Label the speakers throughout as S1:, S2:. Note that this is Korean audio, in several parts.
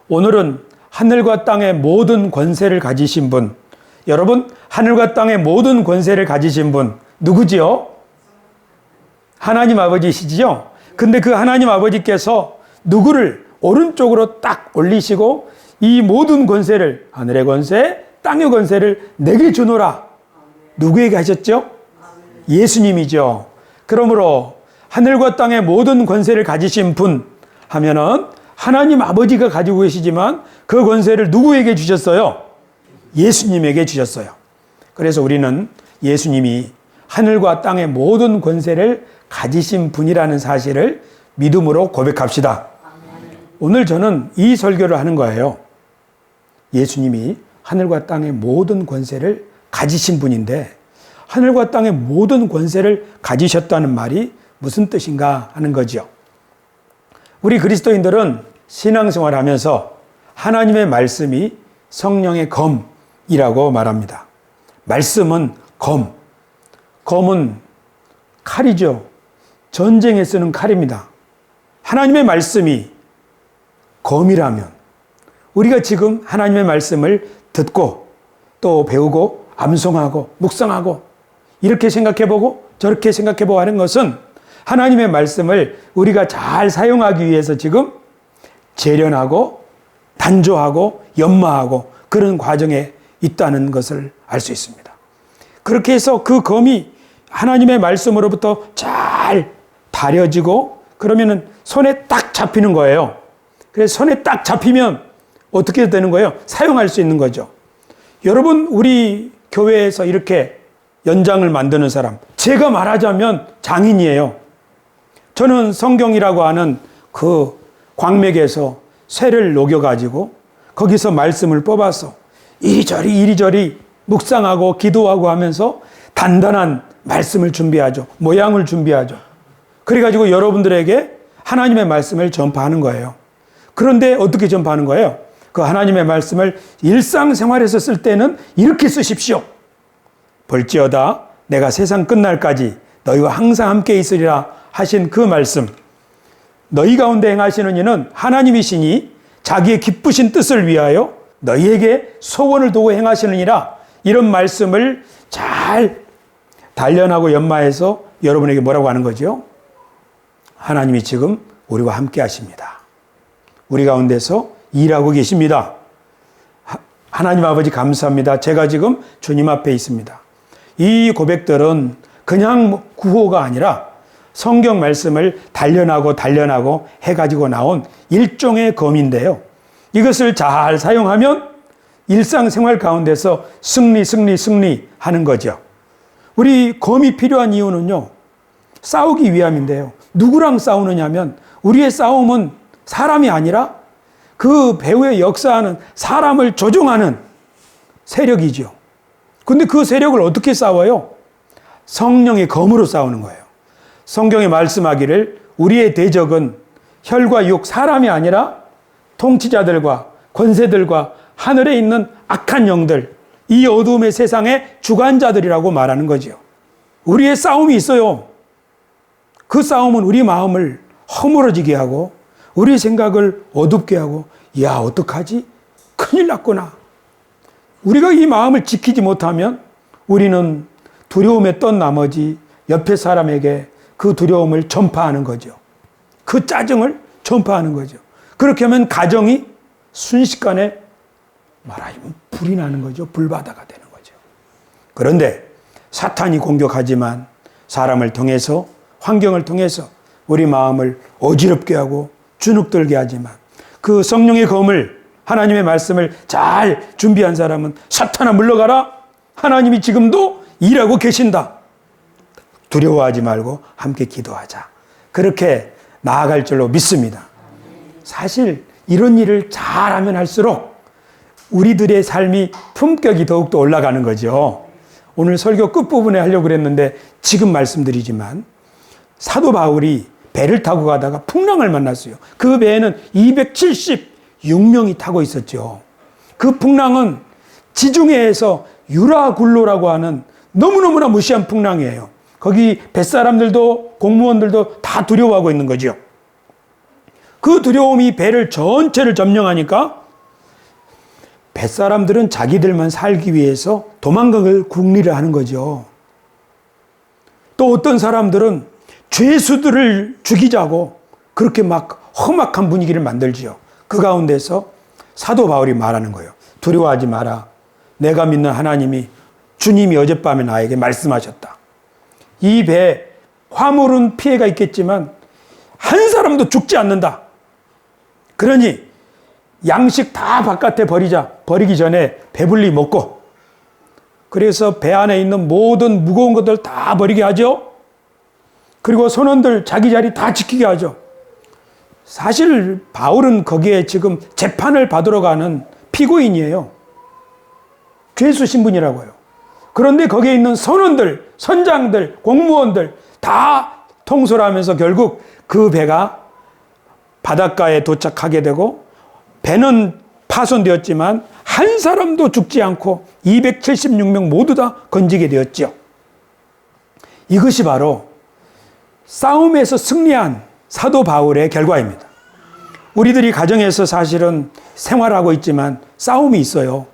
S1: 오늘은 하늘과 땅의 모든 권세를 가지신 분, 여러분, 하늘과 땅의 모든 권세를 가지신 분 누구지요? 하나님 아버지시지요? 근데 그 하나님 아버지께서 누구를 오른쪽으로 딱 올리시고 이 모든 권세를, 하늘의 권세, 땅의 권세를 내게 주노라. 누구에게 하셨죠? 예수님이죠. 그러므로 하늘과 땅의 모든 권세를 가지신 분 하면은 하나님 아버지가 가지고 계시지만 그 권세를 누구에게 주셨어요? 예수님에게 주셨어요. 그래서 우리는 예수님이 하늘과 땅의 모든 권세를 가지신 분이라는 사실을 믿음으로 고백합시다. 오늘 저는 이 설교를 하는 거예요. 예수님이 하늘과 땅의 모든 권세를 가지신 분인데 하늘과 땅의 모든 권세를 가지셨다는 말이 무슨 뜻인가 하는 거죠. 우리 그리스도인들은 신앙생활을 하면서 하나님의 말씀이 성령의 검이라고 말합니다. 말씀은 검. 검은 칼이죠. 전쟁에 쓰는 칼입니다. 하나님의 말씀이 검이라면 우리가 지금 하나님의 말씀을 듣고 또 배우고 암송하고 묵상하고 이렇게 생각해보고 저렇게 생각해보고 하는 것은 하나님의 말씀을 우리가 잘 사용하기 위해서 지금 재련하고 단조하고 연마하고 그런 과정에 있다는 것을 알 수 있습니다. 그렇게 해서 그 검이 하나님의 말씀으로부터 잘 다려지고 그러면은 손에 딱 잡히는 거예요. 그래서 손에 딱 잡히면 어떻게 되는 거예요? 사용할 수 있는 거죠. 여러분, 우리 교회에서 이렇게 연장을 만드는 사람, 제가 말하자면 장인이에요. 저는 성경이라고 하는 그 광맥에서 쇠를 녹여가지고 거기서 말씀을 뽑아서 이리저리 묵상하고 기도하고 하면서 단단한 말씀을 준비하죠. 모양을 준비하죠. 그래가지고 여러분들에게 하나님의 말씀을 전파하는 거예요. 그런데 어떻게 전파하는 거예요? 그 하나님의 말씀을 일상생활에서 쓸 때는 이렇게 쓰십시오. 볼지어다 내가 세상 끝날까지 너희와 항상 함께 있으리라 하신 그 말씀. 너희 가운데 행하시는 이는 하나님이시니 자기의 기쁘신 뜻을 위하여 너희에게 소원을 두고 행하시느니라. 이런 말씀을 잘 단련하고 연마해서 여러분에게 뭐라고 하는 거죠? 하나님이 지금 우리와 함께 하십니다. 우리 가운데서 일하고 계십니다. 하나님 아버지 감사합니다. 제가 지금 주님 앞에 있습니다. 이 고백들은 그냥 구호가 아니라 성경 말씀을 단련하고 해가지고 나온 일종의 검인데요. 이것을 잘 사용하면 일상생활 가운데서 승리하는 거죠. 우리 검이 필요한 이유는요, 싸우기 위함인데요. 누구랑 싸우느냐면 우리의 싸움은 사람이 아니라 그 배후에 역사하는 사람을 조종하는 세력이죠. 근데 그 세력을 어떻게 싸워요? 성령의 검으로 싸우는 거예요. 성경이 말씀하기를 우리의 대적은 혈과 육, 사람이 아니라 통치자들과 권세들과 하늘에 있는 악한 영들, 이 어두움의 세상의 주관자들이라고 말하는 거죠. 우리의 싸움이 있어요. 그 싸움은 우리 마음을 허물어지게 하고 우리 생각을 어둡게 하고 야 어떡하지? 큰일 났구나. 우리가 이 마음을 지키지 못하면 우리는 두려움에 떤 나머지 옆에 사람에게 그 두려움을 전파하는 거죠. 그 짜증을 전파하는 거죠. 그렇게 하면 가정이 순식간에 말하자면 불이 나는 거죠. 불바다가 되는 거죠. 그런데 사탄이 공격하지만 사람을 통해서 환경을 통해서 우리 마음을 어지럽게 하고 주눅들게 하지만 그 성령의 검을 하나님의 말씀을 잘 준비한 사람은 사탄아 물러가라. 하나님이 지금도 일하고 계신다. 두려워하지 말고 함께 기도하자. 그렇게 나아갈 줄로 믿습니다. 사실 이런 일을 잘하면 할수록 우리들의 삶이 품격이 더욱더 올라가는 거죠. 오늘 설교 끝부분에 하려고 그랬는데 지금 말씀드리지만 사도 바울이 배를 타고 가다가 풍랑을 만났어요. 그 배에는 276명이 타고 있었죠. 그 풍랑은 지중해에서 유라굴로라고 하는 너무너무나 무시한 풍랑이에요. 거기 뱃사람들도 공무원들도 다 두려워하고 있는 거죠. 그 두려움이 배를 전체를 점령하니까 뱃사람들은 자기들만 살기 위해서 도망갈 궁리를 하는 거죠. 또 어떤 사람들은 죄수들을 죽이자고 그렇게 막 험악한 분위기를 만들지요. 그 가운데서 사도 바울이 말하는 거예요. 두려워하지 마라. 내가 믿는 하나님이 주님이 어젯밤에 나에게 말씀하셨다. 이 배에 화물은 피해가 있겠지만 한 사람도 죽지 않는다. 그러니 양식 다 바깥에 버리자. 버리기 전에 배불리 먹고, 그래서 배 안에 있는 모든 무거운 것들 다 버리게 하죠. 그리고 선원들 자기 자리 다 지키게 하죠. 사실 바울은 거기에 지금 재판을 받으러 가는 피고인이에요. 죄수 신분이라고요. 그런데 거기에 있는 선원들, 선장들, 공무원들 다 통솔하면서 결국 그 배가 바닷가에 도착하게 되고, 배는 파손되었지만 한 사람도 죽지 않고 276명 모두 다 건지게 되었죠. 이것이 바로 싸움에서 승리한 사도 바울의 결과입니다. 우리들이 가정에서 사실은 생활하고 있지만 싸움이 있어요.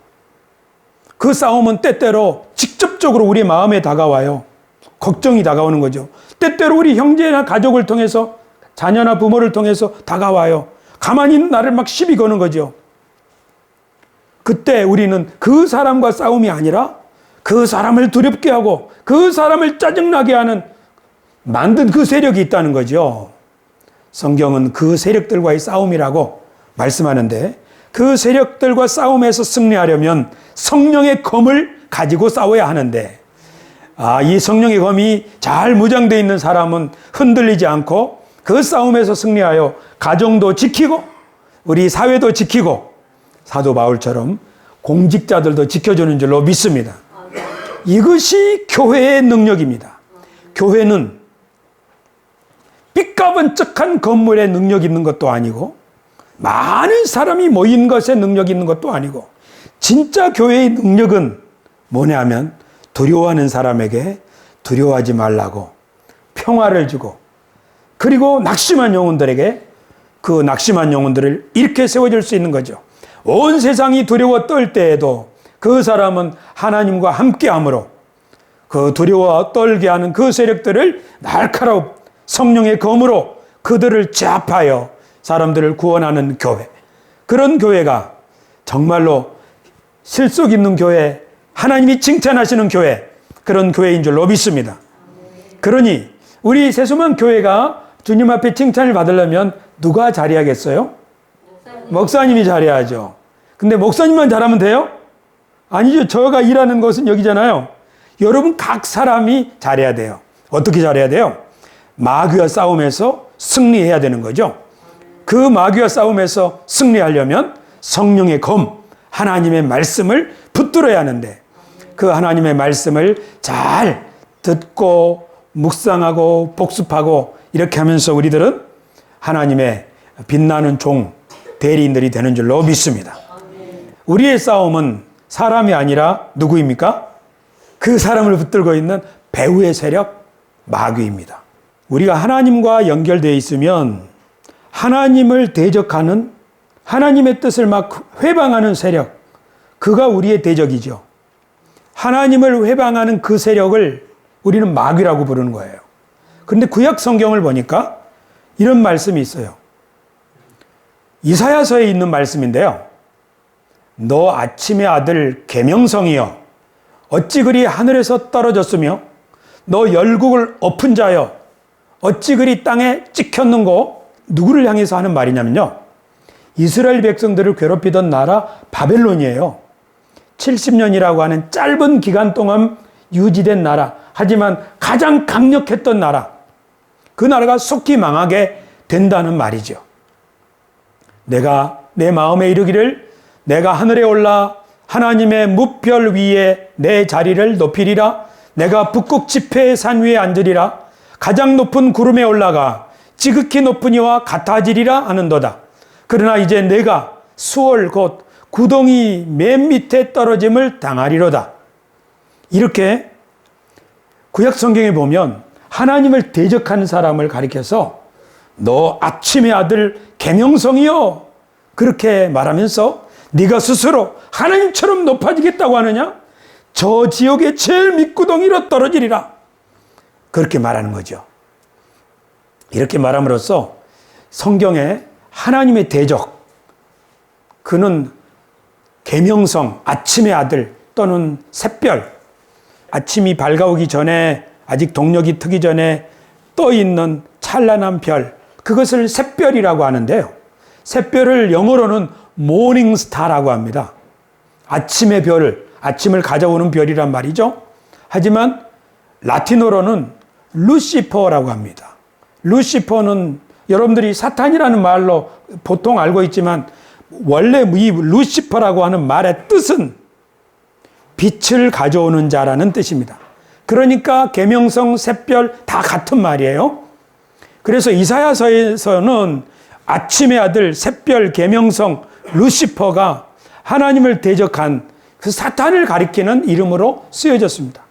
S1: 그 싸움은 때때로 직접적으로 우리 마음에 다가와요. 걱정이 다가오는 거죠. 때때로 우리 형제나 가족을 통해서, 자녀나 부모를 통해서 다가와요. 가만히 있는 나를 막 시비 거는 거죠. 그때 우리는 그 사람과 싸움이 아니라 그 사람을 두렵게 하고 그 사람을 짜증나게 하는 만든 그 세력이 있다는 거죠. 성경은 그 세력들과의 싸움이라고 말씀하는데, 그 세력들과 싸움에서 승리하려면 성령의 검을 가지고 싸워야 하는데, 이 성령의 검이 잘 무장되어 있는 사람은 흔들리지 않고 그 싸움에서 승리하여 가정도 지키고 우리 사회도 지키고 사도 바울처럼 공직자들도 지켜주는 줄로 믿습니다. 이것이 교회의 능력입니다. 교회는 삐까번쩍한 건물에 능력 있는 것도 아니고 많은 사람이 모인 것에 능력 있는 것도 아니고, 진짜 교회의 능력은 뭐냐 하면 두려워하는 사람에게 두려워하지 말라고 평화를 주고, 그리고 낙심한 영혼들에게 그 낙심한 영혼들을 이렇게 세워줄 수 있는 거죠. 온 세상이 두려워 떨 때에도 그 사람은 하나님과 함께함으로 그 두려워 떨게 하는 그 세력들을 날카로운 성령의 검으로 그들을 제압하여 사람들을 구원하는 교회, 그런 교회가 정말로 실속 있는 교회, 하나님이 칭찬하시는 교회, 그런 교회인 줄로 믿습니다. 그러니 우리 세수만 교회가 주님 앞에 칭찬을 받으려면 누가 잘해야겠어요? 목사님이 잘해야죠. 근데 목사님만 잘하면 돼요? 아니죠. 저가 일하는 곳은 여기잖아요. 여러분 각 사람이 잘해야 돼요. 어떻게 잘해야 돼요? 마귀와 싸움에서 승리해야 되는 거죠. 그 마귀와 싸움에서 승리하려면 성령의 검, 하나님의 말씀을 붙들어야 하는데, 그 하나님의 말씀을 잘 듣고 묵상하고 복습하고 이렇게 하면서 우리들은 하나님의 빛나는 종, 대리인들이 되는 줄로 믿습니다. 우리의 싸움은 사람이 아니라 누구입니까? 그 사람을 붙들고 있는 배후의 세력, 마귀입니다. 우리가 하나님과 연결되어 있으면 하나님을 대적하는, 하나님의 뜻을 막 회방하는 세력, 그가 우리의 대적이죠. 하나님을 회방하는 그 세력을 우리는 마귀라고 부르는 거예요. 그런데 구약 성경을 보니까 이런 말씀이 있어요. 이사야서에 있는 말씀인데요. 너 아침의 아들 계명성이여, 어찌 그리 하늘에서 떨어졌으며 너 열국을 엎은 자여, 어찌 그리 땅에 찍혔는고. 누구를 향해서 하는 말이냐면요, 이스라엘 백성들을 괴롭히던 나라 바벨론이에요. 70년이라고 하는 짧은 기간 동안 유지된 나라, 하지만 가장 강력했던 나라, 그 나라가 속히 망하게 된다는 말이죠. 내가 내 마음에 이르기를 내가 하늘에 올라 하나님의 무별 위에 내 자리를 높이리라. 내가 북극 지폐의 산 위에 앉으리라. 가장 높은 구름에 올라가 지극히 높은 이와 같아지리라 하는도다. 그러나 이제 내가 수월 곧 구덩이 맨 밑에 떨어짐을 당하리로다. 이렇게 구약 성경에 보면 하나님을 대적하는 사람을 가리켜서 너 아침의 아들 계명성이여, 그렇게 말하면서 네가 스스로 하나님처럼 높아지겠다고 하느냐? 저 지옥의 제일 밑구덩이로 떨어지리라. 그렇게 말하는 거죠. 이렇게 말함으로써 성경에 하나님의 대적, 그는 계명성, 아침의 아들 또는 샛별, 아침이 밝아오기 전에, 아직 동력이 트기 전에 떠 있는 찬란한 별, 그것을 샛별이라고 하는데요. 샛별을 영어로는 모닝스타라고 합니다. 아침의 별, 아침을 가져오는 별이란 말이죠. 하지만 라틴어로는 루시퍼라고 합니다. 루시퍼는 여러분들이 사탄이라는 말로 보통 알고 있지만, 원래 이 루시퍼라고 하는 말의 뜻은 빛을 가져오는 자라는 뜻입니다. 그러니까 계명성, 샛별 다 같은 말이에요. 그래서 이사야서에서는 아침의 아들, 샛별, 계명성, 루시퍼가 하나님을 대적한 그 사탄을 가리키는 이름으로 쓰여졌습니다.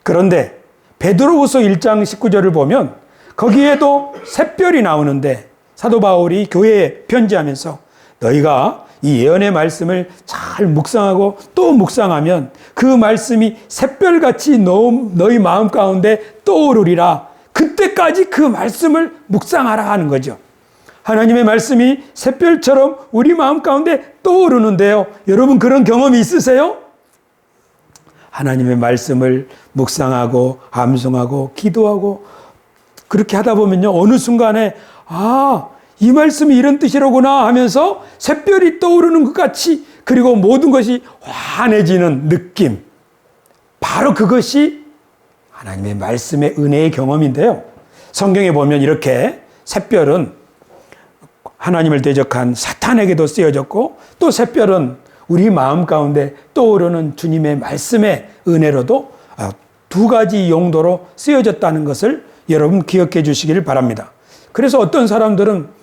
S1: 그런데 베드로후서 1장 19절을 보면 거기에도 샛별이 나오는데, 사도 바울이 교회에 편지하면서 너희가 이 예언의 말씀을 잘 묵상하고 또 묵상하면 그 말씀이 샛별같이 너희 마음 가운데 떠오르리라. 그때까지 그 말씀을 묵상하라 하는 거죠. 하나님의 말씀이 샛별처럼 우리 마음 가운데 떠오르는데요. 여러분 그런 경험이 있으세요? 하나님의 말씀을 묵상하고 암송하고 기도하고 그렇게 하다 보면요, 어느 순간에 이 말씀이 이런 뜻이로구나 하면서 샛별이 떠오르는 것 같이, 그리고 모든 것이 환해지는 느낌, 바로 그것이 하나님의 말씀의 은혜의 경험인데요. 성경에 보면 이렇게 샛별은 하나님을 대적한 사탄에게도 쓰여졌고, 또 샛별은 우리 마음 가운데 떠오르는 주님의 말씀의 은혜로도 두 가지 용도로 쓰여졌다는 것을 여러분 기억해 주시기를 바랍니다. 그래서 어떤 사람들은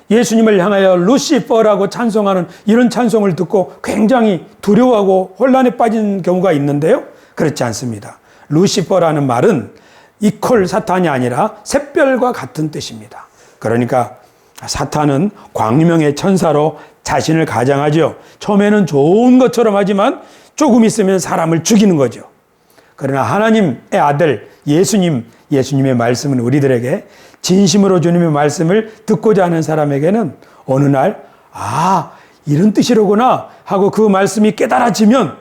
S1: 예수님을 향하여 루시퍼라고 찬송하는 이런 찬송을 듣고 굉장히 두려워하고 혼란에 빠진 경우가 있는데요. 그렇지 않습니다. 루시퍼라는 말은 이퀄 사탄이 아니라 샛별과 같은 뜻입니다. 그러니까 사탄은 광명의 천사로 자신을 가장하죠. 처음에는 좋은 것처럼 하지만 조금 있으면 사람을 죽이는 거죠. 그러나 하나님의 아들 예수님의 말씀은 우리들에게 진심으로 주님의 말씀을 듣고자 하는 사람에게는 어느 날 이런 뜻이로구나 하고 그 말씀이 깨달아지면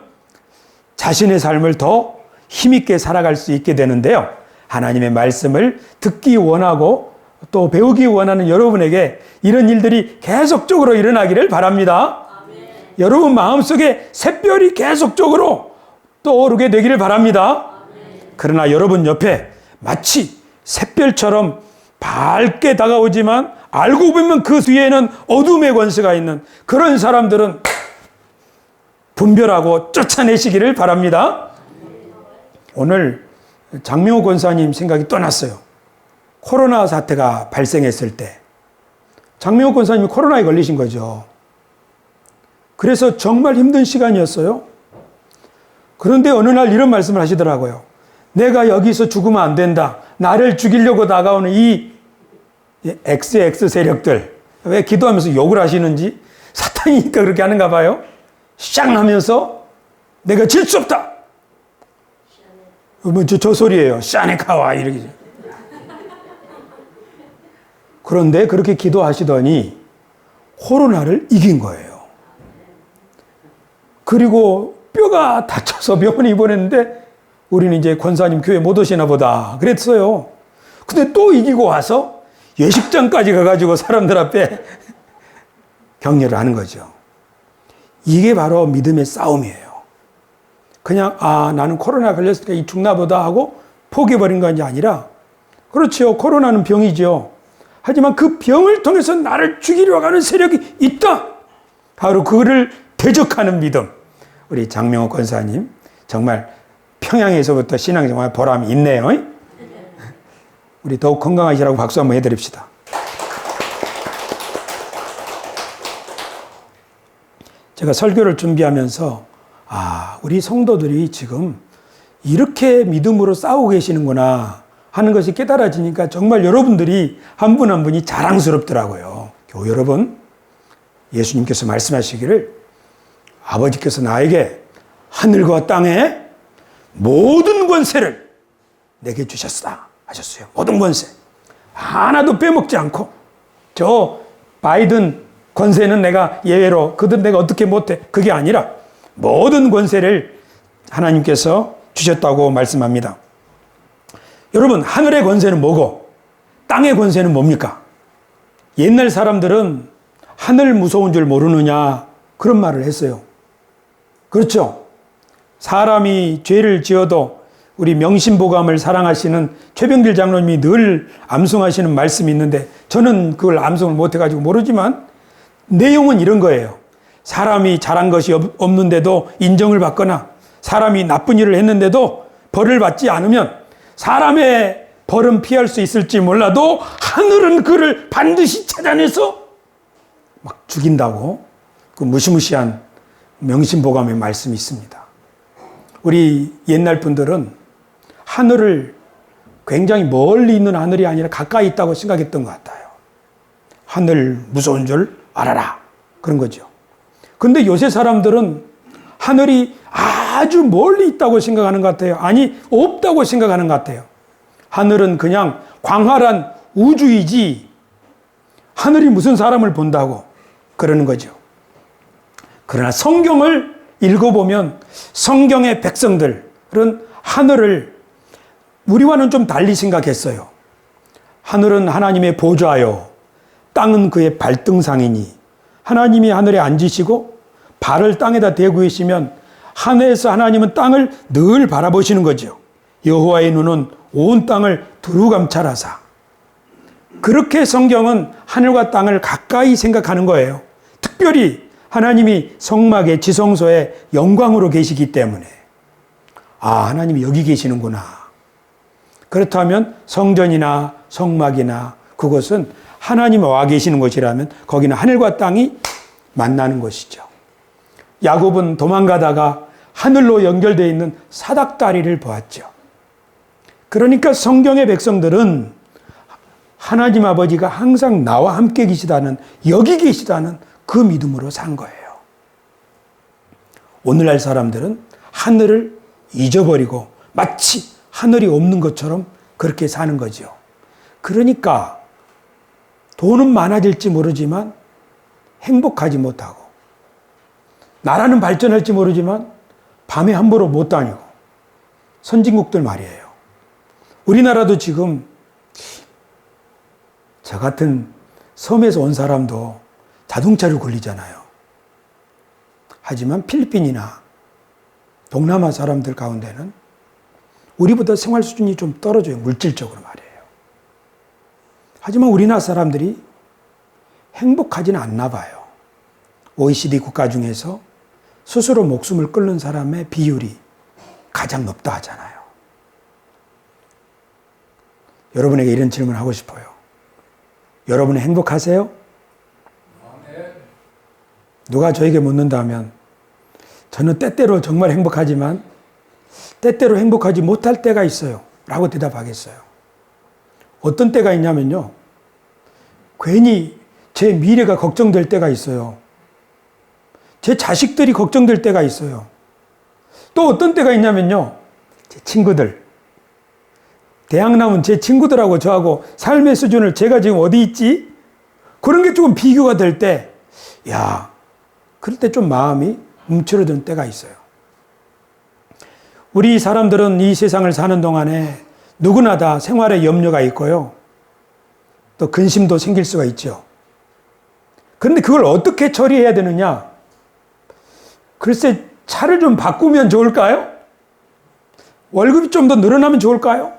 S1: 자신의 삶을 더 힘있게 살아갈 수 있게 되는데요. 하나님의 말씀을 듣기 원하고 또 배우기 원하는 여러분에게 이런 일들이 계속적으로 일어나기를 바랍니다. 아멘. 여러분 마음속에 샛별이 계속적으로 떠오르게 되기를 바랍니다. 아멘. 그러나 여러분 옆에 마치 샛별처럼 밝게 다가오지만 알고 보면 그 뒤에는 어둠의 권세가 있는 그런 사람들은 분별하고 쫓아내시기를 바랍니다. 오늘 장명호 권사님 생각이 떠났어요. 코로나 사태가 발생했을 때 장명호 권사님이 코로나에 걸리신 거죠. 그래서 정말 힘든 시간이었어요. 그런데 어느 날 이런 말씀을 하시더라고요. 내가 여기서 죽으면 안 된다. 나를 죽이려고 다가오는 이 XX 세력들, 왜 기도하면서 욕을 하시는지, 사탄이니까 그렇게 하는가 봐요. 쌍 하면서 내가 질 수 없다. 저 소리예요. 샤네카와 이렇게. 그런데 그렇게 기도하시더니 코로나를 이긴 거예요. 그리고 뼈가 다쳐서 병원에 입원했는데 우리는 이제 권사님 교회 못 오시나 보다 그랬어요. 근데 또 이기고 와서 예식장까지 가가지고 사람들 앞에 격려를 하는 거죠. 이게 바로 믿음의 싸움이에요. 그냥 나는 코로나 걸렸으니까 이 죽나 보다 하고 포기해버린 것이 아니라, 그렇죠, 코로나는 병이죠. 하지만 그 병을 통해서 나를 죽이려고 하는 세력이 있다. 바로 그거를 대적하는 믿음. 우리 장명호 권사님 정말 평양에서부터 신앙 정말 보람이 있네요. 우리 더욱 건강하시라고 박수 한번 해드립시다. 제가 설교를 준비하면서 우리 성도들이 지금 이렇게 믿음으로 싸우고 계시는구나 하는 것이 깨달아지니까 정말 여러분들이 한 분 한 분이 자랑스럽더라고요. 교우 여러분, 예수님께서 말씀하시기를 아버지께서 나에게 하늘과 땅의 모든 권세를 내게 주셨다 하셨어요. 모든 권세. 하나도 빼먹지 않고. 저 바이든 권세는 내가 예외로, 그들 내가 어떻게 못해. 그게 아니라 모든 권세를 하나님께서 주셨다고 말씀합니다. 여러분, 하늘의 권세는 뭐고 땅의 권세는 뭡니까? 옛날 사람들은 하늘 무서운 줄 모르느냐 그런 말을 했어요. 그렇죠? 사람이 죄를 지어도 우리 명심보감을 사랑하시는 최병길 장로님이 늘 암송하시는 말씀이 있는데 저는 그걸 암송을 못해가지고 모르지만 내용은 이런 거예요. 사람이 잘한 것이 없는데도 인정을 받거나 사람이 나쁜 일을 했는데도 벌을 받지 않으면 사람의 벌은 피할 수 있을지 몰라도 하늘은 그를 반드시 찾아내서 막 죽인다고 그 무시무시한 명심보감의 말씀이 있습니다. 우리 옛날 분들은 하늘을 굉장히 멀리 있는 하늘이 아니라 가까이 있다고 생각했던 것 같아요. 하늘 무서운 줄 알아라. 그런 거죠. 근데 요새 사람들은 하늘이 아주 멀리 있다고 생각하는 것 같아요. 아니, 없다고 생각하는 것 같아요. 하늘은 그냥 광활한 우주이지 하늘이 무슨 사람을 본다고 그러는 거죠. 그러나 성경을 읽어보면 성경의 백성들은 하늘을 우리와는 좀 달리 생각했어요. 하늘은 하나님의 보좌요, 땅은 그의 발등상이니 하나님이 하늘에 앉으시고 발을 땅에다 대고 계시면 하늘에서 하나님은 땅을 늘 바라보시는 거죠. 여호와의 눈은 온 땅을 두루 감찰하사. 그렇게 성경은 하늘과 땅을 가까이 생각하는 거예요. 특별히 하나님이 성막의 지성소에 영광으로 계시기 때문에 하나님이 여기 계시는구나. 그렇다면 성전이나 성막이나 그것은 하나님이 와 계시는 곳이라면 거기는 하늘과 땅이 만나는 것이죠. 야곱은 도망가다가 하늘로 연결되어 있는 사닥다리를 보았죠. 그러니까 성경의 백성들은 하나님 아버지가 항상 나와 함께 계시다는, 여기 계시다는 그 믿음으로 산 거예요. 오늘날 사람들은 하늘을 잊어버리고 마치 하늘이 없는 것처럼 그렇게 사는 거죠. 그러니까 돈은 많아질지 모르지만 행복하지 못하고, 나라는 발전할지 모르지만 밤에 함부로 못 다니고, 선진국들 말이에요. 우리나라도 지금 저 같은 섬에서 온 사람도 자동차를 굴리잖아요. 하지만 필리핀이나 동남아 사람들 가운데는 우리보다 생활 수준이 좀 떨어져요. 물질적으로 말이에요. 하지만 우리나라 사람들이 행복하지는 않나 봐요. OECD 국가 중에서 스스로 목숨을 끊는 사람의 비율이 가장 높다 하잖아요. 여러분에게 이런 질문을 하고 싶어요. 여러분은 행복하세요? 누가 저에게 묻는다면 저는 때때로 정말 행복하지만 때때로 행복하지 못할 때가 있어요 라고 대답하겠어요. 어떤 때가 있냐면요, 괜히 제 미래가 걱정될 때가 있어요. 제 자식들이 걱정될 때가 있어요. 또 어떤 때가 있냐면요, 제 친구들, 대학 나온 제 친구들하고 저하고 삶의 수준을 제가 지금 어디 있지? 그런 게 조금 비교가 될 때, 그럴 때 좀 마음이 움츠러드는 때가 있어요. 우리 사람들은 이 세상을 사는 동안에 누구나 다 생활에 염려가 있고요. 또 근심도 생길 수가 있죠. 그런데 그걸 어떻게 처리해야 되느냐? 글쎄, 차를 좀 바꾸면 좋을까요? 월급이 좀 더 늘어나면 좋을까요?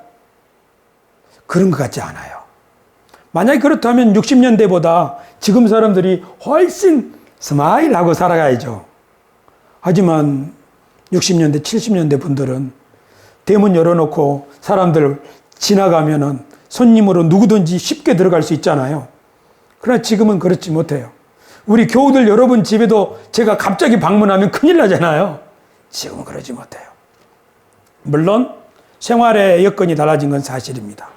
S1: 그런 것 같지 않아요. 만약에 그렇다면 60년대보다 지금 사람들이 훨씬 스마일하고 살아가야죠. 하지만 60년대, 70년대 분들은 대문 열어놓고 사람들 지나가면은 손님으로 누구든지 쉽게 들어갈 수 있잖아요. 그러나 지금은 그렇지 못해요. 우리 교우들 여러분 집에도 제가 갑자기 방문하면 큰일 나잖아요. 지금은 그러지 못해요. 물론 생활의 여건이 달라진 건 사실입니다.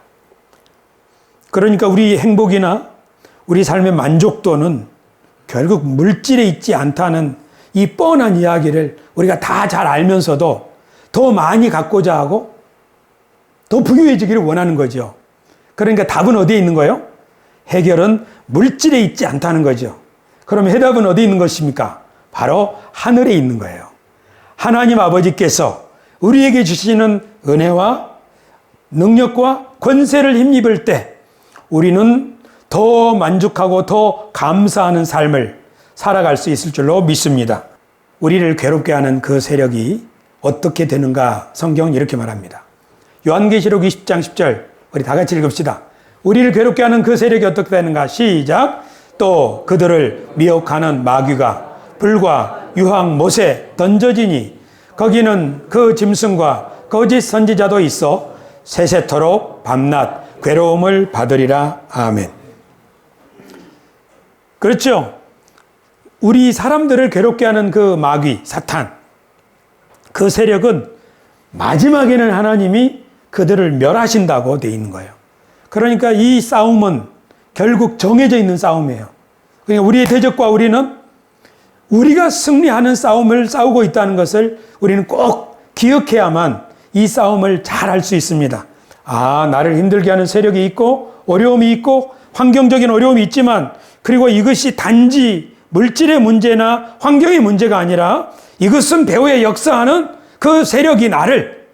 S1: 그러니까 우리 행복이나 우리 삶의 만족도는 결국 물질에 있지 않다는 이 뻔한 이야기를 우리가 다 잘 알면서도 더 많이 갖고자 하고 더 부유해지기를 원하는 거죠. 그러니까 답은 어디에 있는 거예요? 해결은 물질에 있지 않다는 거죠. 그럼 해답은 어디에 있는 것입니까? 바로 하늘에 있는 거예요. 하나님 아버지께서 우리에게 주시는 은혜와 능력과 권세를 힘입을 때 우리는 더 만족하고 더 감사하는 삶을 살아갈 수 있을 줄로 믿습니다. 우리를 괴롭게 하는 그 세력이 어떻게 되는가 성경은 이렇게 말합니다. 요한계시록 20장 10절 우리 다 같이 읽읍시다. 우리를 괴롭게 하는 그 세력이 어떻게 되는가? 시작. 또 그들을 미혹하는 마귀가 불과 유황 못에 던져지니 거기는 그 짐승과 거짓 선지자도 있어 세세토록 밤낮 괴로움을 받으리라. 아멘. 그렇죠. 우리 사람들을 괴롭게 하는 그 마귀, 사탄, 그 세력은 마지막에는 하나님이 그들을 멸하신다고 되어 있는 거예요. 그러니까 이 싸움은 결국 정해져 있는 싸움이에요. 그러니까 우리의 대적과 우리는 우리가 승리하는 싸움을 싸우고 있다는 것을 우리는 꼭 기억해야만 이 싸움을 잘 할 수 있습니다. 아, 나를 힘들게 하는 세력이 있고 어려움이 있고 환경적인 어려움이 있지만 그리고 이것이 단지 물질의 문제나 환경의 문제가 아니라 이것은 배후에 역사하는 그 세력이 나를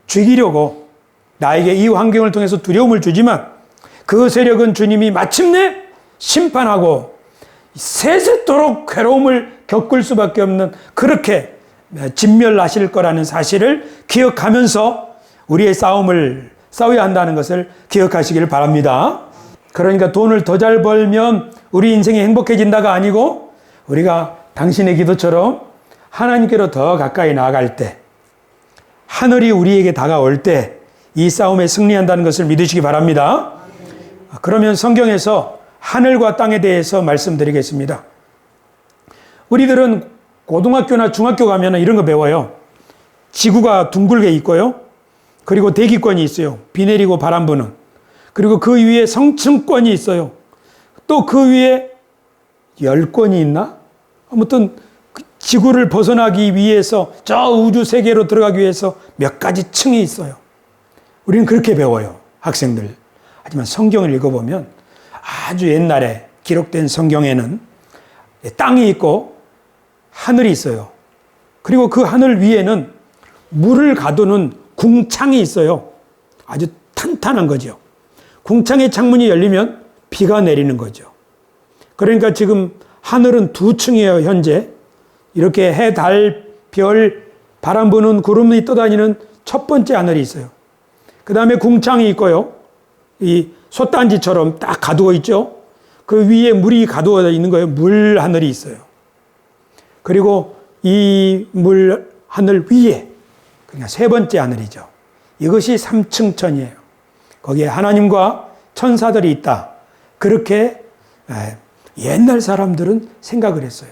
S1: 죽이려고 나에게 이 환경을 통해서 두려움을 주지만 그 세력은 주님이 마침내 심판하고 세세토록 괴로움을 겪을 수밖에 없는 그렇게 진멸하실 거라는 사실을 기억하면서 우리의 싸움을 싸워야 한다는 것을 기억하시기를 바랍니다. 그러니까 돈을 더 잘 벌면 우리 인생이 행복해진다가 아니고 우리가 당신의 기도처럼 하나님께로 더 가까이 나아갈 때 하늘이 우리에게 다가올 때 이 싸움에 승리한다는 것을 믿으시기 바랍니다. 그러면 성경에서 하늘과 땅에 대해서 말씀드리겠습니다. 우리들은 고등학교나 중학교 가면 이런 거 배워요. 지구가 둥글게 있고요. 그리고 대기권이 있어요. 비 내리고 바람 부는. 그리고 그 위에 성층권이 있어요. 또 그 위에 열권이 있나? 아무튼 지구를 벗어나기 위해서 저 우주 세계로 들어가기 위해서 몇 가지 층이 있어요. 우리는 그렇게 배워요. 학생들. 하지만 성경을 읽어보면 아주 옛날에 기록된 성경에는 땅이 있고 하늘이 있어요. 그리고 그 하늘 위에는 물을 가두는 궁창이 있어요. 아주 탄탄한 거죠. 궁창의 창문이 열리면 비가 내리는 거죠. 그러니까 지금 하늘은 두 층이에요, 현재. 이렇게 해, 달, 별, 바람 부는 구름이 떠다니는 첫 번째 하늘이 있어요. 그 다음에 궁창이 있고요. 이 솥단지처럼 딱 가두어 있죠. 그 위에 물이 가두어 있는 거예요. 물 하늘이 있어요. 그리고 이 물 하늘 위에, 그러니까 세 번째 하늘이죠. 이것이 삼층천이에요. 거기에 하나님과 천사들이 있다. 그렇게 옛날 사람들은 생각을 했어요.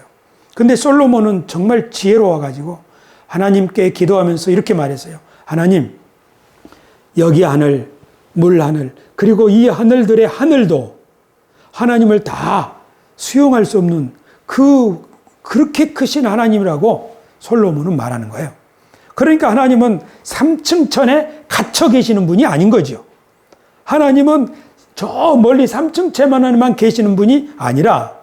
S1: 근데 솔로몬은 정말 지혜로워가지고 하나님께 기도하면서 이렇게 말했어요. 하나님, 여기 하늘, 물 하늘, 그리고 이 하늘들의 하늘도 하나님을 다 수용할 수 없는 그렇게 크신 하나님이라고 솔로몬은 말하는 거예요. 그러니까 하나님은 3층천에 갇혀 계시는 분이 아닌 거죠. 하나님은 저 멀리 3층천에만 계시는 분이 아니라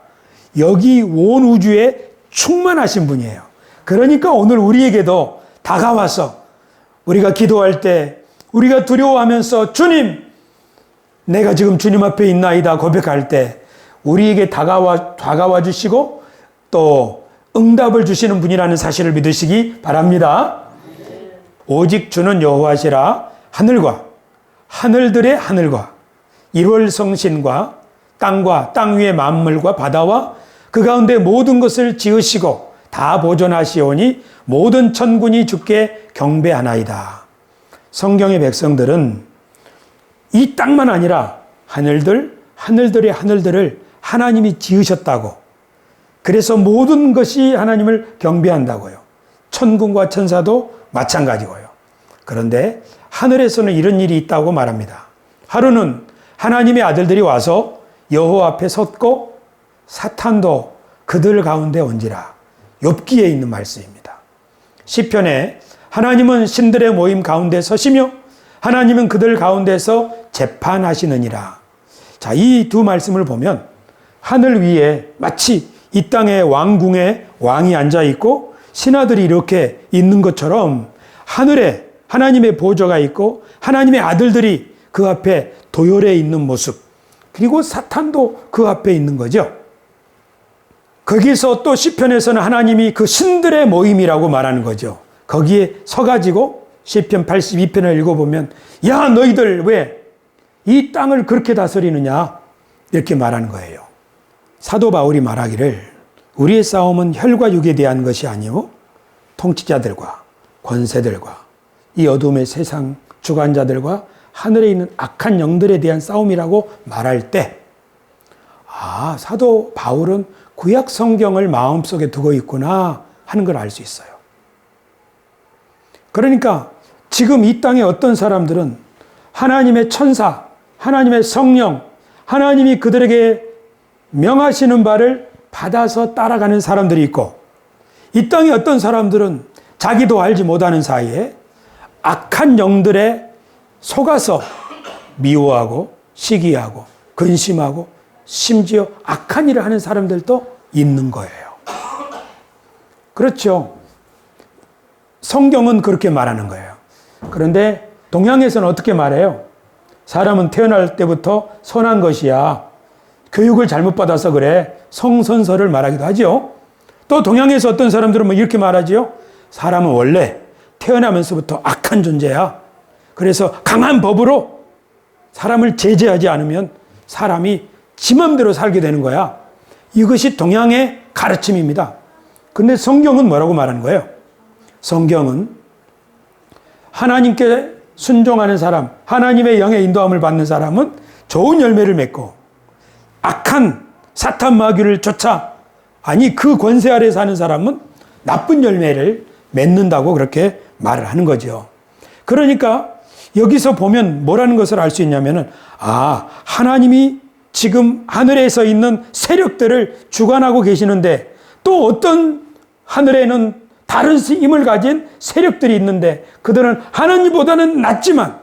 S1: 여기 온 우주에 충만하신 분이에요. 그러니까 오늘 우리에게도 다가와서 우리가 기도할 때 우리가 두려워하면서 주님, 내가 지금 주님 앞에 있나이다 고백할 때 우리에게 다가와 주시고 또 응답을 주시는 분이라는 사실을 믿으시기 바랍니다. 오직 주는 여호와시라. 하늘과 하늘들의 하늘과 일월성신과 땅과 땅 위의 만물과 바다와 그 가운데 모든 것을 지으시고 다 보존하시오니 모든 천군이 주께 경배하나이다. 성경의 백성들은 이 땅만 아니라 하늘들의 하늘들을 하나님이 지으셨다고. 그래서 모든 것이 하나님을 경배한다고요. 천군과 천사도 마찬가지고요. 그런데 하늘에서는 이런 일이 있다고 말합니다. 하루는 하나님의 아들들이 와서 여호와 앞에 섰고 사탄도 그들 가운데 온지라. 욥기에 있는 말씀입니다. 시편에 하나님은 신들의 모임 가운데 서시며 하나님은 그들 가운데서 재판하시느니라. 자, 이 두 말씀을 보면 하늘 위에 마치 이 땅의 왕궁에 왕이 앉아 있고 신하들이 이렇게 있는 것처럼 하늘에 하나님의 보좌가 있고 하나님의 아들들이 그 앞에 도열해 있는 모습, 그리고 사탄도 그 앞에 있는 거죠. 거기서 또 시편에서는 하나님이 그 신들의 모임이라고 말하는 거죠. 거기에 서가지고 시편 82편을 읽어보면 야 너희들 왜 이 땅을 그렇게 다스리느냐 이렇게 말하는 거예요. 사도 바울이 말하기를 우리의 싸움은 혈과 육에 대한 것이 아니오 통치자들과 권세들과 이 어둠의 세상 주관자들과 하늘에 있는 악한 영들에 대한 싸움이라고 말할 때 사도 바울은 구약 성경을 마음속에 두고 있구나 하는 걸 알 수 있어요. 그러니까 지금 이 땅에 어떤 사람들은 하나님의 천사, 하나님의 성령, 하나님이 그들에게 명하시는 바를 받아서 따라가는 사람들이 있고, 이 땅에 어떤 사람들은 자기도 알지 못하는 사이에 악한 영들에 속아서 미워하고 시기하고 근심하고 심지어 악한 일을 하는 사람들도 있는 거예요. 그렇죠. 성경은 그렇게 말하는 거예요. 그런데 동양에서는 어떻게 말해요? 사람은 태어날 때부터 선한 것이야. 교육을 잘못 받아서 그래. 성선설을 말하기도 하죠. 또 동양에서 어떤 사람들은 이렇게 말하지요. 사람은 원래 태어나면서부터 악한 존재야. 그래서 강한 법으로 사람을 제재하지 않으면 사람이 지 맘대로 살게 되는 거야. 이것이 동양의 가르침입니다. 그런데 성경은 뭐라고 말하는 거예요? 성경은 하나님께 순종하는 사람, 하나님의 영의 인도함을 받는 사람은 좋은 열매를 맺고 악한 사탄 마귀를 쫓아 그 권세 아래 사는 사람은 나쁜 열매를 맺는다고 그렇게 말을 하는 거죠. 그러니까 여기서 보면 뭐라는 것을 알 수 있냐면은 하나님이 지금 하늘에서 있는 세력들을 주관하고 계시는데 또 어떤 하늘에는 다른 힘을 가진 세력들이 있는데 그들은 하나님보다는 낫지만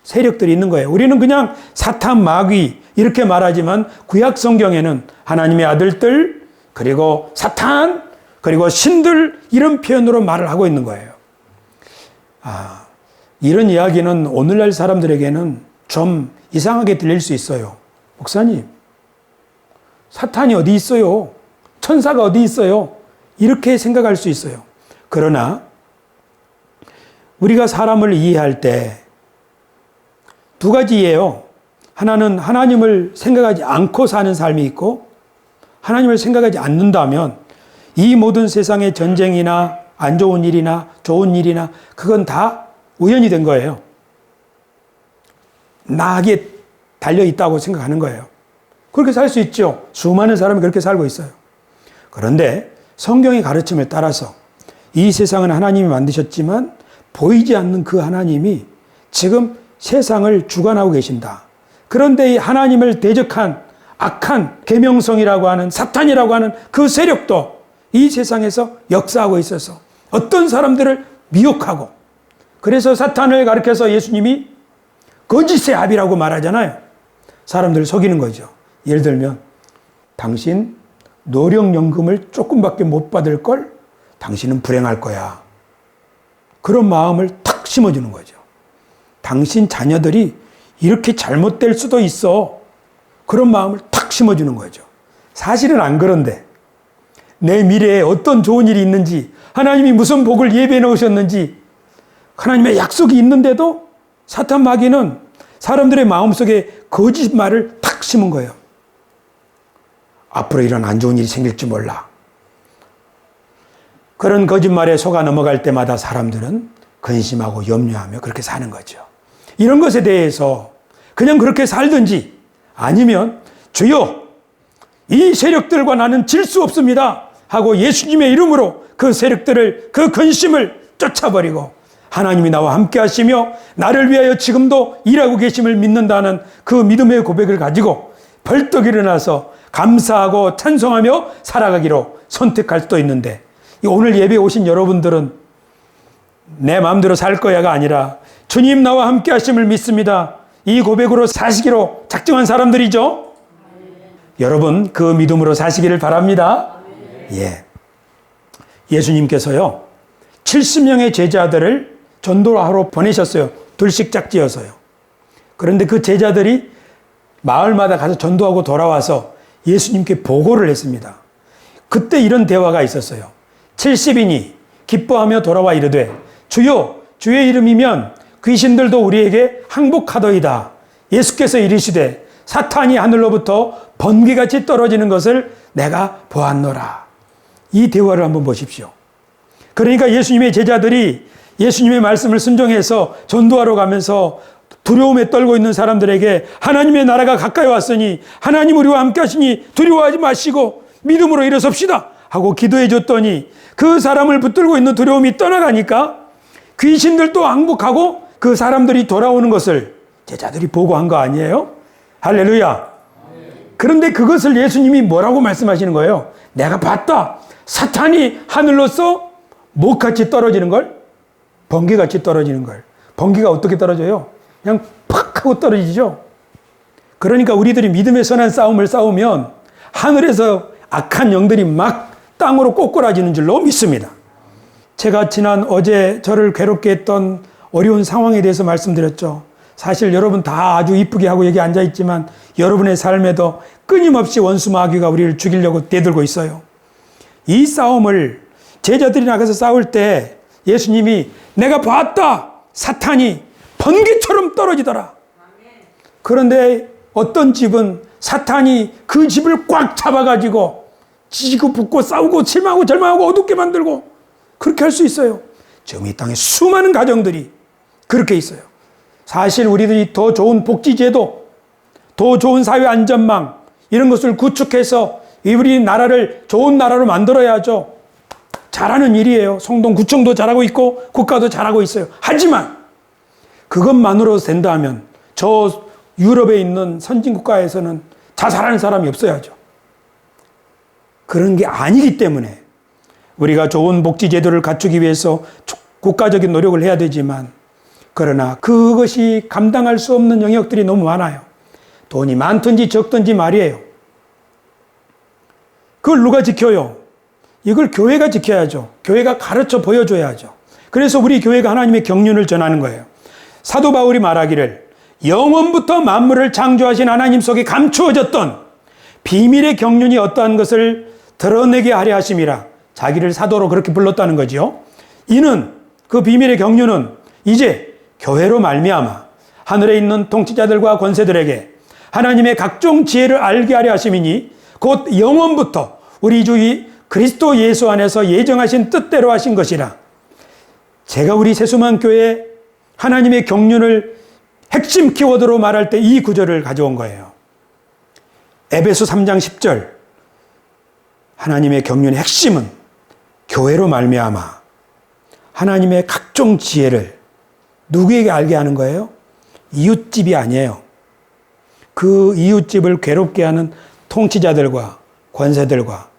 S1: 세력들이 있는 거예요. 우리는 그냥 사탄, 마귀 이렇게 말하지만 구약 성경에는 하나님의 아들들, 그리고 사탄, 그리고 신들 이런 표현으로 말을 하고 있는 거예요. 이런 이야기는 오늘날 사람들에게는 좀 이상하게 들릴 수 있어요. 목사님, 사탄이 어디 있어요? 천사가 어디 있어요? 이렇게 생각할 수 있어요. 그러나 우리가 사람을 이해할 때 두 가지예요. 하나는 하나님을 생각하지 않고 사는 삶이 있고, 하나님을 생각하지 않는다면 이 모든 세상의 전쟁이나 안 좋은 일이나 좋은 일이나 그건 다 우연이 된 거예요. 나에게 달려있다고 생각하는 거예요. 그렇게 살 수 있죠. 수많은 사람이 그렇게 살고 있어요. 그런데 성경의 가르침을 따라서 이 세상은 하나님이 만드셨지만 보이지 않는 그 하나님이 지금 세상을 주관하고 계신다. 그런데 이 하나님을 대적한 악한 계명성이라고 하는 사탄이라고 하는 그 세력도 이 세상에서 역사하고 있어서 어떤 사람들을 미혹하고, 그래서 사탄을 가리켜서 예수님이 거짓의 아비라고 말하잖아요. 사람들을 속이는 거죠. 예를 들면 당신 노령연금을 조금밖에 못 받을 걸 당신은 불행할 거야. 그런 마음을 탁 심어주는 거죠. 당신 자녀들이 이렇게 잘못될 수도 있어. 그런 마음을 탁 심어주는 거죠. 사실은 안 그런데 내 미래에 어떤 좋은 일이 있는지, 하나님이 무슨 복을 예배해 놓으셨는지 하나님의 약속이 있는데도 사탄 마귀는 사람들의 마음속에 거짓말을 탁 심은 거예요. 앞으로 이런 안 좋은 일이 생길지 몰라. 그런 거짓말에 속아 넘어갈 때마다 사람들은 근심하고 염려하며 그렇게 사는 거죠. 이런 것에 대해서 그냥 그렇게 살든지, 아니면 주여 이 세력들과 나는 질 수 없습니다 하고 예수님의 이름으로 그 세력들을, 그 근심을 쫓아버리고 하나님이 나와 함께 하시며 나를 위하여 지금도 일하고 계심을 믿는다는 그 믿음의 고백을 가지고 벌떡 일어나서 감사하고 찬송하며 살아가기로 선택할 수도 있는데, 오늘 예배에 오신 여러분들은 내 마음대로 살 거야가 아니라 주님 나와 함께 하심을 믿습니다, 이 고백으로 사시기로 작정한 사람들이죠. 여러분 그 믿음으로 사시기를 바랍니다. 예수님께서요 70명의 제자들을 전도하러 보내셨어요. 둘씩 짝지어서요. 그런데 그 제자들이 마을마다 가서 전도하고 돌아와서 예수님께 보고를 했습니다. 그때 이런 대화가 있었어요. 70인이 기뻐하며 돌아와 이르되 주여 주의 이름이면 귀신들도 우리에게 항복하더이다. 예수께서 이르시되 사탄이 하늘로부터 번개같이 떨어지는 것을 내가 보았노라. 이 대화를 한번 보십시오. 그러니까 예수님의 제자들이 예수님의 말씀을 순종해서 전도하러 가면서 두려움에 떨고 있는 사람들에게 하나님의 나라가 가까이 왔으니 하나님 우리와 함께 하시니 두려워하지 마시고 믿음으로 일어섭시다 하고 기도해 줬더니 그 사람을 붙들고 있는 두려움이 떠나가니까 귀신들도 항복하고 그 사람들이 돌아오는 것을 제자들이 보고한 거 아니에요? 할렐루야. 그런데 그것을 예수님이 뭐라고 말씀하시는 거예요? 내가 봤다. 사탄이 하늘로서 목같이 떨어지는 걸, 번개같이 떨어지는 걸. 번개가 어떻게 떨어져요? 그냥 팍 하고 떨어지죠. 그러니까 우리들이 믿음의 선한 싸움을 싸우면 하늘에서 악한 영들이 막 땅으로 꼬꾸라지는 줄로 믿습니다. 제가 어제 저를 괴롭게 했던 어려운 상황에 대해서 말씀드렸죠. 사실 여러분 다 아주 이쁘게 하고 여기 앉아있지만 여러분의 삶에도 끊임없이 원수 마귀가 우리를 죽이려고 대들고 있어요. 이 싸움을 제자들이 나가서 싸울 때 예수님이 내가 봤다. 사탄이 번개처럼 떨어지더라. 그런데 어떤 집은 사탄이 그 집을 꽉 잡아가지고 지지고 붓고 싸우고 실망하고 절망하고 어둡게 만들고 그렇게 할 수 있어요. 지금 이 땅에 수많은 가정들이 그렇게 있어요. 사실 우리들이 더 좋은 복지제도, 더 좋은 사회 안전망 이런 것을 구축해서 우리 나라를 좋은 나라로 만들어야죠. 잘하는 일이에요. 성동구청도 잘하고 있고 국가도 잘하고 있어요. 하지만 그것만으로 된다면 저 유럽에 있는 선진국가에서는 자살하는 사람이 없어야죠. 그런 게 아니기 때문에 우리가 좋은 복지제도를 갖추기 위해서 국가적인 노력을 해야 되지만, 그러나 그것이 감당할 수 없는 영역들이 너무 많아요. 돈이 많든지 적든지 말이에요. 그걸 누가 지켜요? 이걸 교회가 지켜야죠. 교회가 가르쳐 보여줘야죠. 그래서 우리 교회가 하나님의 경륜을 전하는 거예요. 사도 바울이 말하기를 영원부터 만물을 창조하신 하나님 속에 감추어졌던 비밀의 경륜이 어떠한 것을 드러내게 하려 하심이라. 자기를 사도로 그렇게 불렀다는 거죠. 이는 그 비밀의 경륜은 이제 교회로 말미암아 하늘에 있는 통치자들과 권세들에게 하나님의 각종 지혜를 알게 하려 하심이니 곧 영원부터 우리 주 그리스도 예수 안에서 예정하신 뜻대로 하신 것이라. 제가 우리 세수만 교회 하나님의 경륜을 핵심 키워드로 말할 때 이 구절을 가져온 거예요. 에베소 3장 10절. 하나님의 경륜의 핵심은 교회로 말미암아 하나님의 각종 지혜를 누구에게 알게 하는 거예요? 이웃집이 아니에요. 그 이웃집을 괴롭게 하는 통치자들과 권세들과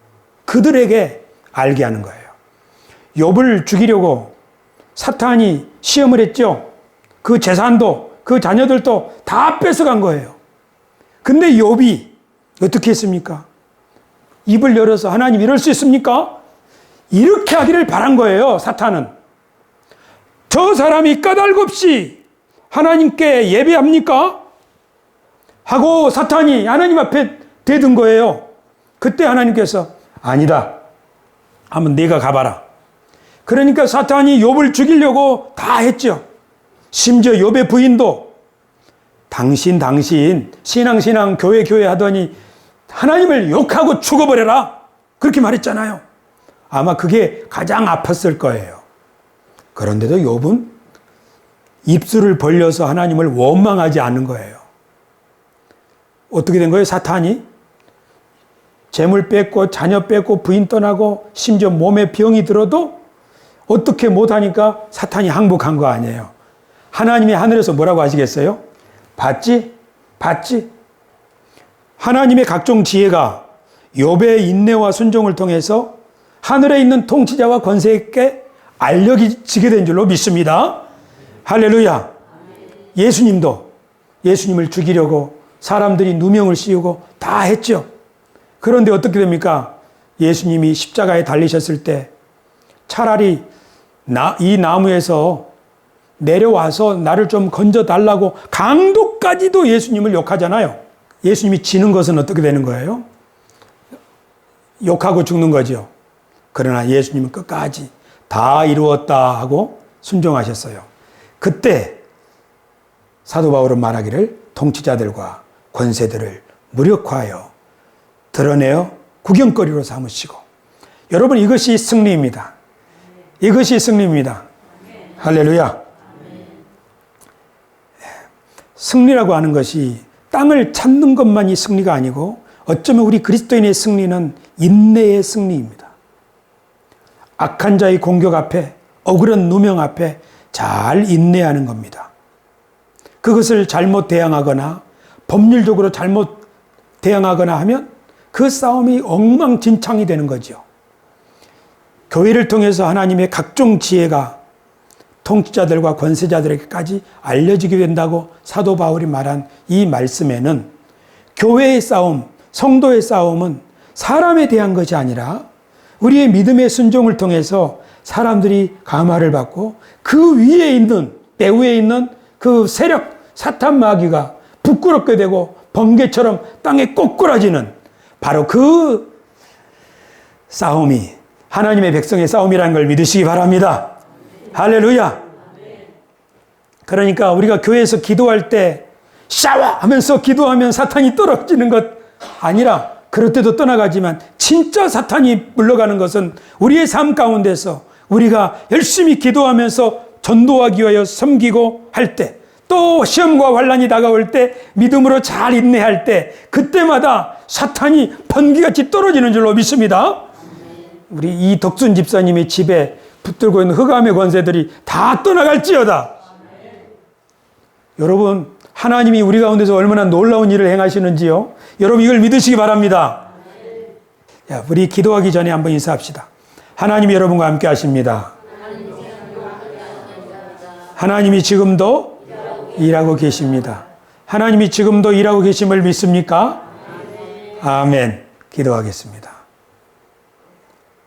S1: 그들에게 알게 하는 거예요. 욥을 죽이려고 사탄이 시험을 했죠. 그 재산도 그 자녀들도 다 뺏어간 거예요. 근데 욥이 어떻게 했습니까? 입을 열어서 하나님 이럴 수 있습니까? 이렇게 하기를 바란 거예요. 사탄은. 저 사람이 까닭없이 하나님께 예배합니까? 하고 사탄이 하나님 앞에 대든 거예요. 그때 하나님께서 아니다. 한번 네가 가봐라. 그러니까 사탄이 욥을 죽이려고 다 했죠. 심지어 욥의 부인도 당신 신앙 교회 하더니 하나님을 욕하고 죽어버려라. 그렇게 말했잖아요. 아마 그게 가장 아팠을 거예요. 그런데도 욥은 입술을 벌려서 하나님을 원망하지 않는 거예요. 어떻게 된 거예요? 사탄이 재물 뺏고 자녀 뺏고 부인 떠나고 심지어 몸에 병이 들어도 어떻게 못하니까 사탄이 항복한 거 아니에요. 하나님이 하늘에서 뭐라고 하시겠어요? 봤지? 봤지? 하나님의 각종 지혜가 욥의 인내와 순종을 통해서 하늘에 있는 통치자와 권세에게 알려지게 된 줄로 믿습니다. 할렐루야. 예수님도 예수님을 죽이려고 사람들이 누명을 씌우고 다 했죠. 그런데 어떻게 됩니까? 예수님이 십자가에 달리셨을 때 차라리 이 나무에서 내려와서 나를 좀 건져달라고 강도까지도 예수님을 욕하잖아요. 예수님이 지는 것은 어떻게 되는 거예요? 욕하고 죽는 거죠. 그러나 예수님은 끝까지 다 이루었다 하고 순종하셨어요. 그때 사도 바울은 말하기를 통치자들과 권세들을 무력화하여 드러내어 구경거리로 삼으시고, 여러분 이것이 승리입니다. 이것이 승리입니다. 할렐루야. 승리라고 하는 것이 땅을 찾는 것만이 승리가 아니고 어쩌면 우리 그리스도인의 승리는 인내의 승리입니다. 악한 자의 공격 앞에, 억울한 누명 앞에 잘 인내하는 겁니다. 그것을 잘못 대항하거나 법률적으로 잘못 대항하거나 하면 그 싸움이 엉망진창이 되는 거죠. 교회를 통해서 하나님의 각종 지혜가 통치자들과 권세자들에게까지 알려지게 된다고 사도 바울이 말한 이 말씀에는 교회의 싸움, 성도의 싸움은 사람에 대한 것이 아니라 우리의 믿음의 순종을 통해서 사람들이 감화를 받고 그 위에 있는, 배후에 있는 그 세력, 사탄 마귀가 부끄럽게 되고 번개처럼 땅에 꼬꾸라지는 바로 그 싸움이 하나님의 백성의 싸움이라는 걸 믿으시기 바랍니다. 할렐루야. 그러니까 우리가 교회에서 기도할 때 샤워 하면서 기도하면 사탄이 떨어지는 것 아니라, 그럴 때도 떠나가지만 진짜 사탄이 물러가는 것은 우리의 삶 가운데서 우리가 열심히 기도하면서 전도하기 위하여 섬기고 할 때, 또 시험과 환난이 다가올 때 믿음으로 잘 인내할 때, 그때마다 사탄이 번개같이 떨어지는 줄로 믿습니다. 우리 이덕순 집사님의 집에 붙들고 있는 흑암의 권세들이 다 떠나갈지어다. 여러분, 하나님이 우리 가운데서 얼마나 놀라운 일을 행하시는지요. 여러분 이걸 믿으시기 바랍니다. 야, 우리 기도하기 전에 한번 인사합시다. 하나님이 여러분과 함께 하십니다. 하나님이 지금도 일하고 계십니다. 하나님이 지금도 일하고 계심을 믿습니까? 아멘. 기도하겠습니다.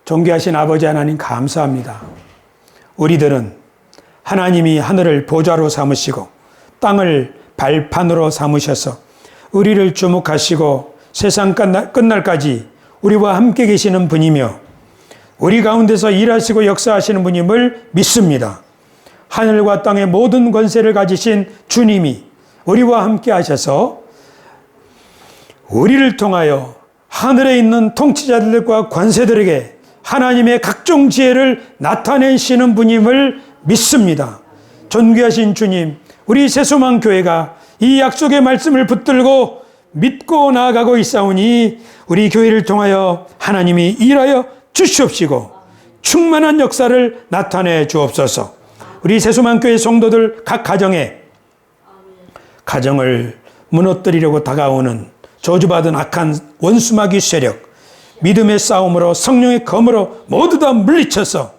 S1: 존귀하신 아버지 하나님 감사합니다. 우리들은 하나님이 하늘을 보좌로 삼으시고 땅을 발판으로 삼으셔서 우리를 주목하시고 세상 끝날까지 우리와 함께 계시는 분이며 우리 가운데서 일하시고 역사하시는 분임을 믿습니다. 하늘과 땅의 모든 권세를 가지신 주님이 우리와 함께 하셔서 우리를 통하여 하늘에 있는 통치자들과 권세들에게 하나님의 각종 지혜를 나타내시는 분임을 믿습니다. 존귀하신 주님, 우리 새소망 교회가 이 약속의 말씀을 붙들고 믿고 나아가고 있사오니 우리 교회를 통하여 하나님이 일하여 주시옵시고 충만한 역사를 나타내 주옵소서. 우리 새소망 교회 성도들 각 가정을 무너뜨리려고 다가오는 저주받은 악한 원수마귀 세력, 믿음의 싸움으로 성령의 검으로 모두 다 물리쳐서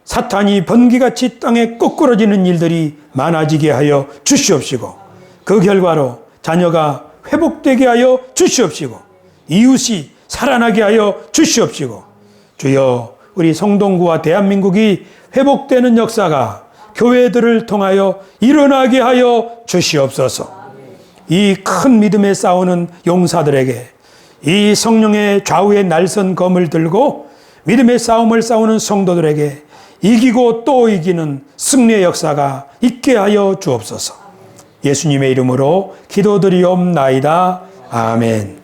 S1: 사탄이 번개같이 땅에 꼬꾸러지는 일들이 많아지게 하여 주시옵시고 그 결과로 자녀가 회복되게 하여 주시옵시고 이웃이 살아나게 하여 주시옵시고 주여, 우리 성동구와 대한민국이 회복되는 역사가 교회들을 통하여 일어나게 하여 주시옵소서. 이 큰 믿음에 싸우는 용사들에게 이 성령의 좌우의 날선 검을 들고 믿음의 싸움을 싸우는 성도들에게 이기고 또 이기는 승리의 역사가 있게 하여 주옵소서. 예수님의 이름으로 기도드리옵나이다. 아멘.